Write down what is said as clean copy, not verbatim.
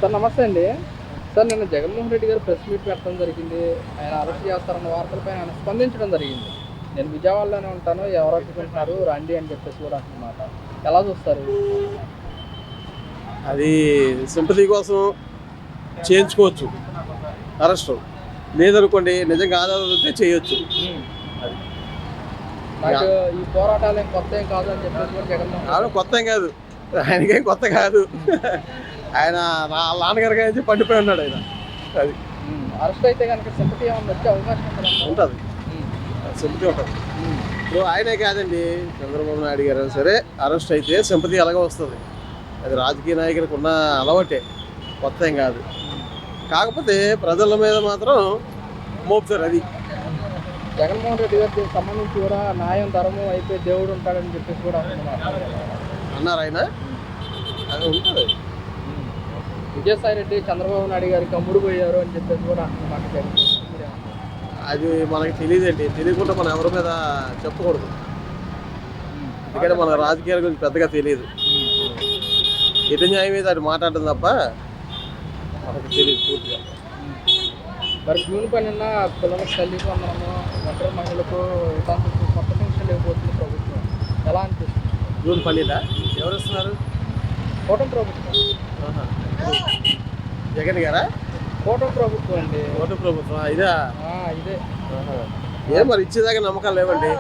Sir నమస్తే అండి. Sir నిన్న జగన్మోహన్ రెడ్డి గారు ప్రెస్ మీట్ పెట్టడం జరిగింది. ఆయన అరెస్ట్ చేస్తారన్న వార్తలపై ఆయన స్పందించడం జరిగింది. నేను విజయవాడలోనే ఉంటాను, ఎవరు అడ్డుకుంటున్నారు రండి అని చెప్పేసి కూడా అంటున్నమాట. ఎలా చూస్తారు? అది సింపతి కోసం చేయించుకోవచ్చు అరెస్ట్, లేదనుకోండి నిజంగా ఆధారాలు ఉంటే చేయొచ్చు. అది నాకు ఈ పోరాటాలు ఏం కొత్త ఏం కాదు అని చెప్పేసి కూడా జగన్మోహన్ కొత్త ఏం కాదు, ఆయనకేం కొత్త కాదు. ఆయన నా నాన్నగారి నుంచి పండిపోయి ఉన్నాడు ఆయన. అది అరెస్ట్ అయితే కనుక సింపతి ఏమన్నా వచ్చే అవకాశం ఉంటుంది, సింపతి ఉంటుంది. ఇప్పుడు ఆయనే కాదండి, చంద్రబాబు నాయుడు గారు సరే అరెస్ట్ అయితే సింపతి ఎలాగో వస్తుంది. అది రాజకీయ నాయకులకు ఉన్న అలవాటే, కొత్త ఏం కాదు. కాకపోతే ప్రజల మీద మాత్రం మోపుతారు. అది జగన్మోహన్ రెడ్డి గారికి సంబంధించి కూడా న్యాయం ధర్మం అయితే దేవుడు ఉంటాడని చెప్పేసి కూడా అన్నారు ఆయన. అది ఉంటుంది. విజయసాయి రెడ్డి చంద్రబాబు నాయుడు గారికి అమ్ముడు పోయారు అని చెప్పేసి కూడా అంటున్నమాట. అది మనకి తెలియదండి, తెలియకుండా మనం ఎవరి మీద చెప్పకూడదు. ఎందుకంటే మన రాజకీయాల గురించి పెద్దగా తెలియదు. ఎటు న్యాయం మీద అది మాట్లాడడం తప్ప మనకు తెలియదు పూర్తిగా. మరి జూన్ 12న పిల్లలకు తల్లికి వందనము, ఒంటరి మహిళలకు కొత్త పెన్షన్ ఇవ్వబోతుంది ప్రభుత్వం. ఎలా అనిపిస్తుంది? జూన్ 12 ఎవరు వస్తున్నారు? కూటమి ప్రభుత్వం. జగన్ గారా? కూటమి ప్రభుత్వం అండి. కూటమి ప్రభుత్వం ఇదే. ఇదే ఏ మరి ఇచ్చేదాకా నమ్మకాలు లేవండి.